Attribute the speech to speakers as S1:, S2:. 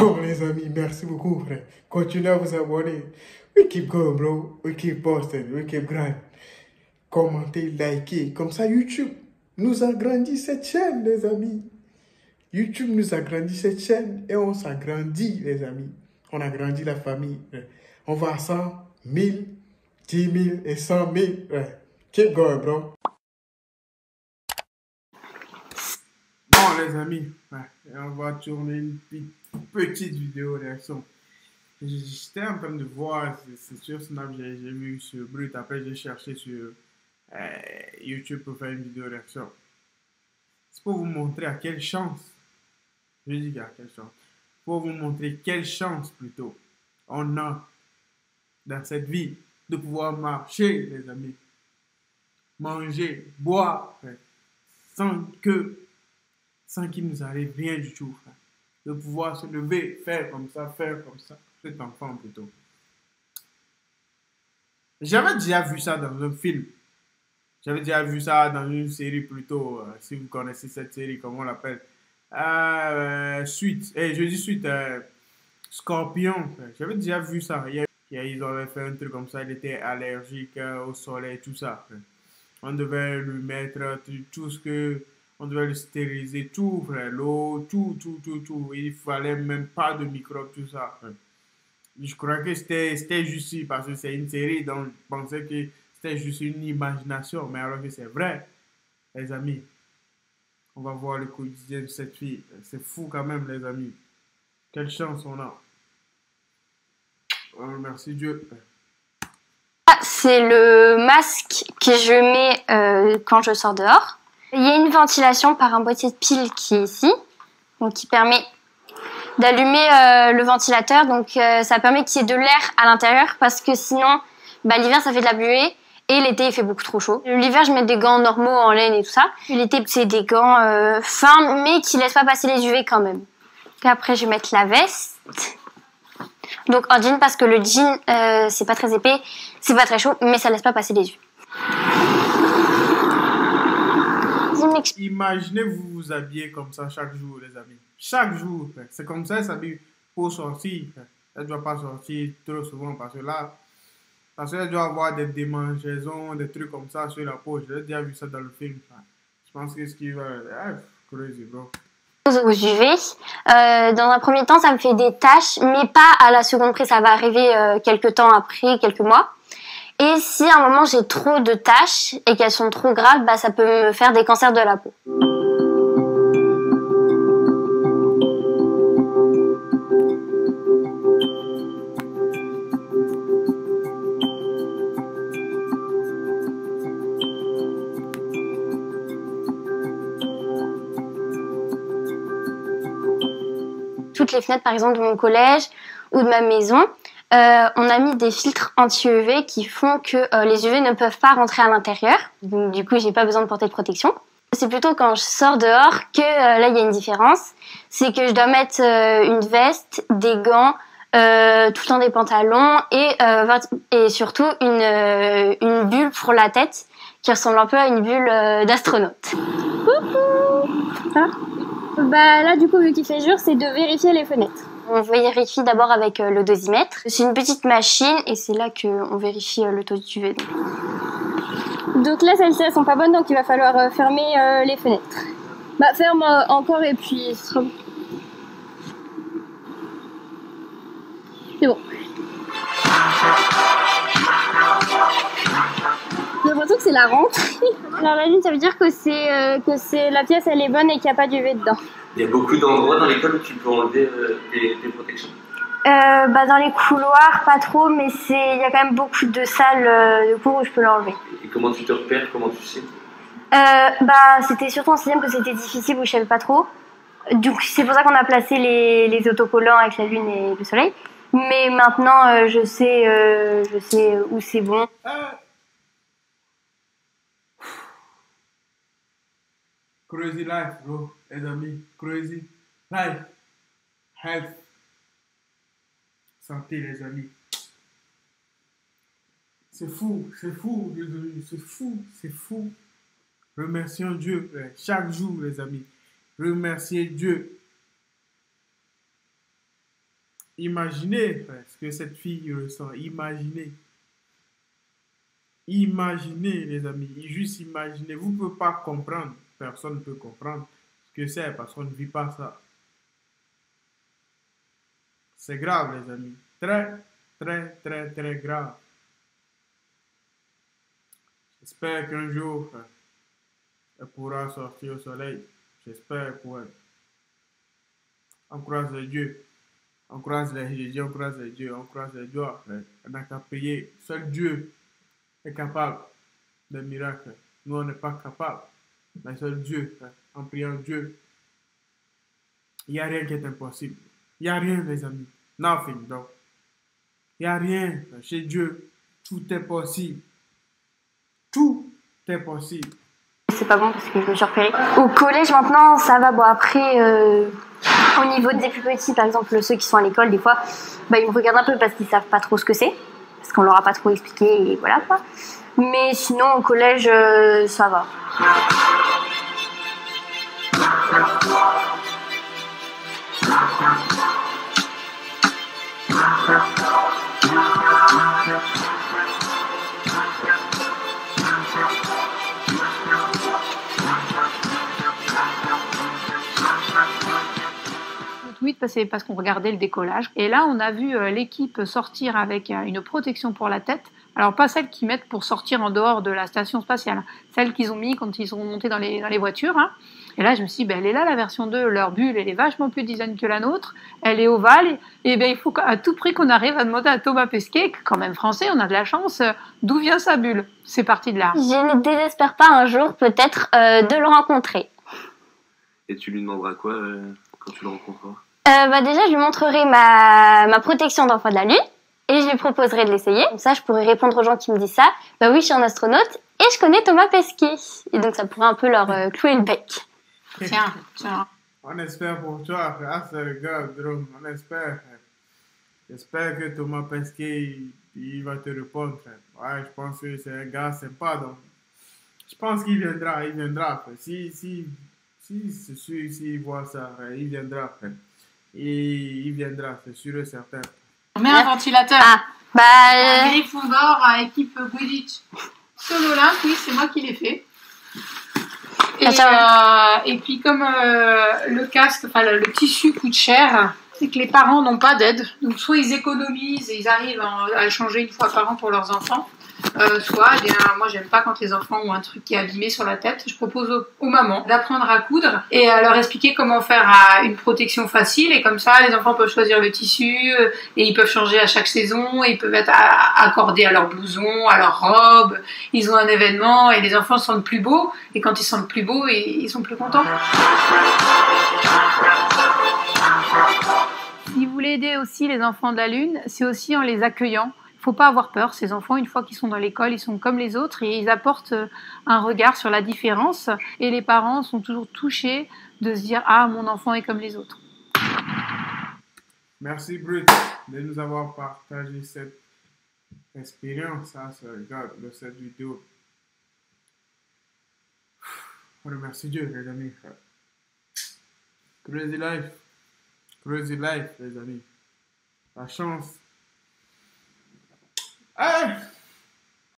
S1: Bon, les amis, merci beaucoup, frère. Continuez à vous abonner. We keep going, bro. We keep posting. We keep grind. Commentez, likez. Comme ça, YouTube nous agrandit cette chaîne, les amis. YouTube nous agrandit cette chaîne et on s'agrandit, les amis. On agrandit la famille. On va à 100, 1000, 10 000 et 100 000. Keep going, bro. Bon, les amis, on va tourner une petite vidéo réaction. J'étais en train de voir, c'est sur Snap, j'ai vu ce brut. Après, j'ai cherché sur YouTube pour faire une vidéo réaction. C'est pour vous montrer à quelle chance, je dis à quelle chance, pour vous montrer quelle chance plutôt on a dans cette vie de pouvoir marcher, les amis, manger, boire, sans qu'il nous arrive rien du tout, frère. De pouvoir se lever, faire comme ça, cet enfant plutôt. J'avais déjà vu ça dans un film. J'avais déjà vu ça dans une série plutôt, si vous connaissez cette série, comment on l'appelle, Suite, je dis Suite, Scorpion. J'avais déjà vu ça. Ils avaient fait un truc comme ça, il était allergique au soleil, tout ça. On devait lui mettre tout ce que... On devait le stériliser, tout, frère, l'eau, tout. Il fallait même pas de microbes, tout ça, frère. Je crois que c'était juste parce que c'est une série, donc je pensais que c'était juste une imagination, mais alors que c'est vrai, les amis. On va voir le quotidien de cette fille. C'est fou quand même, les amis. Quelle chance on a. On remercie Dieu.
S2: C'est le masque que je mets quand je sors dehors. Il y a une ventilation par un boîtier de piles qui est ici, donc qui permet d'allumer le ventilateur. Donc ça permet qu'il y ait de l'air à l'intérieur parce que sinon, l'hiver ça fait de la buée et l'été il fait beaucoup trop chaud. L'hiver je mets des gants normaux en laine et tout ça. L'été c'est des gants fins mais qui laissent pas passer les UV quand même. Et après je vais mettre la veste. Donc en jean parce que le jean c'est pas très épais, c'est pas très chaud mais ça laisse pas passer les yeux.
S1: Imaginez vous vous habiller comme ça chaque jour, les amis. Chaque jour, c'est comme ça, elle s'habille pour sortir. Elle ne doit pas sortir trop souvent parce qu'elle doit avoir des démangeaisons, des trucs comme ça sur la peau. J'ai déjà vu ça dans le film. Je pense que ce qui va... crazy, bro.
S2: Aux UV. Dans un premier temps, ça me fait des taches, mais pas à la seconde près. Ça va arriver quelques temps après, quelques mois. Et si à un moment j'ai trop de taches et qu'elles sont trop graves, ça peut me faire des cancers de la peau. Toutes les fenêtres par exemple de mon collège ou de ma maison, on a mis des filtres anti-UV qui font que les UV ne peuvent pas rentrer à l'intérieur. Donc du coup, j'ai pas besoin de porter de protection. C'est plutôt quand je sors dehors que là il y a une différence. C'est que je dois mettre une veste, des gants, tout le temps des pantalons et surtout une bulle pour la tête qui ressemble un peu à une bulle d'astronaute. Coucou. Là du coup vu qu'il fait jour, c'est de vérifier les fenêtres. On vérifie d'abord avec le dosimètre. C'est une petite machine et c'est là qu'on vérifie le taux d'UV. Donc là, celles-ci, elles sont pas bonnes, donc il va falloir fermer les fenêtres. Ferme encore et puis... C'est bon. J'ai l'impression que c'est la rentrée. Alors la lune, ça veut dire que la pièce, elle est bonne et qu'il n'y a pas d'UV dedans.
S3: Il y a beaucoup d'endroits dans l'école où tu peux enlever tes protections.
S2: Dans les couloirs, pas trop, mais il y a quand même beaucoup de salles de cours où je peux l'enlever.
S3: Et comment tu te repères? Comment tu sais?
S2: C'était surtout en 6e que c'était difficile, où je savais pas trop. Donc c'est pour ça qu'on a placé les autocollants avec la lune et le soleil. Mais maintenant, je sais où c'est bon.
S1: Crazy life, bro, les amis. Crazy life. Health. Santé, les amis. C'est fou, les amis. C'est fou. Remercions Dieu, chaque jour, les amis. Remerciez Dieu. Imaginez ce que cette fille ressent. Imaginez. Imaginez, les amis. Juste imaginez. Vous ne pouvez pas comprendre. Personne ne peut comprendre ce que c'est parce qu'on ne vit pas ça. C'est grave, les amis. Très, très, très, très grave. J'espère qu'un jour, elle pourra sortir au soleil. J'espère pour elle. On croise les dieux. On croise les dieux, on croise les dieux, on croise les doigts. On n'a qu'à prier. Seul Dieu est capable des miracles. Nous, on n'est pas capable. Mais seul Dieu, en priant Dieu, il n'y a rien qui est impossible. Il n'y a rien, les amis. Nothing, donc. Il n'y a rien. Chez Dieu, tout est possible. Tout est possible.
S2: C'est pas bon parce que je me suis repérée. Au collège maintenant, ça va. Bon après, au niveau des plus petits, par exemple ceux qui sont à l'école, des fois, bah, ils me regardent un peu parce qu'ils savent pas trop ce que c'est, parce qu'on leur a pas trop expliqué et voilà quoi. Mais sinon au collège, ça va.
S4: tweet parce qu'on regardait le décollage. Et là, on a vu l'équipe sortir avec une protection pour la tête. Alors, pas celle qu'ils mettent pour sortir en dehors de la station spatiale, celle qu'ils ont mis quand ils sont montés dans les voitures. Hein. Et là, je me suis dit, ben, elle est là, la version 2. Leur bulle, elle est vachement plus design que la nôtre. Elle est ovale. Et ben, il faut à tout prix qu'on arrive à demander à Thomas Pesquet, quand même français, on a de la chance, d'où vient sa bulle. C'est parti de là.
S2: Je ne désespère pas un jour, peut-être, de le rencontrer.
S3: Et tu lui demanderas quoi quand tu le rencontreras?
S2: Bah déjà, je lui montrerai ma protection d'enfant de la Lune et je lui proposerai de l'essayer. Comme ça, je pourrais répondre aux gens qui me disent ça. Bah oui, je suis un astronaute et je connais Thomas Pesquet. Et donc, ça pourrait un peu leur clouer le bec.
S4: Tiens.
S1: On espère pour toi, ah, c'est le gars, drôle. On espère. J'espère que Thomas Pesquet, il va te répondre. Ouais, je pense que c'est un gars sympa, donc je pense qu'il viendra, il viendra. Si c'est sûr, s'il voit ça, il viendra. Et il viendra, c'est sûr et certain.
S4: On met un ventilateur.
S2: Ah, bah...
S4: Un Gryffondor à équipe Quidditch. Solo-Olympe, oui, c'est moi qui l'ai fait. Et puis comme le casque, enfin le tissu coûte cher, c'est que les parents n'ont pas d'aide. Donc soit ils économisent et ils arrivent à le changer une fois par an pour leurs enfants, soit, eh bien, moi j'aime pas quand les enfants ont un truc qui est abîmé sur la tête. Je propose aux mamans d'apprendre à coudre et à leur expliquer comment faire une protection facile. Et comme ça, les enfants peuvent choisir le tissu et ils peuvent changer à chaque saison. Et ils peuvent être accordés à leur blouson, à leur robe. Ils ont un événement et les enfants se sentent plus beaux. Et quand ils se sentent plus beaux, ils sont plus contents. Si vous voulez aider aussi les enfants de la Lune, c'est aussi en les accueillant. Il ne faut pas avoir peur. Ces enfants, une fois qu'ils sont dans l'école, ils sont comme les autres et ils apportent un regard sur la différence. Et les parents sont toujours touchés de se dire « Ah, mon enfant est comme les autres ».
S1: Merci Britt de nous avoir partagé cette expérience, de cette vidéo. On remercie Dieu, les amis. Crazy life, les amis. La chance. Hey!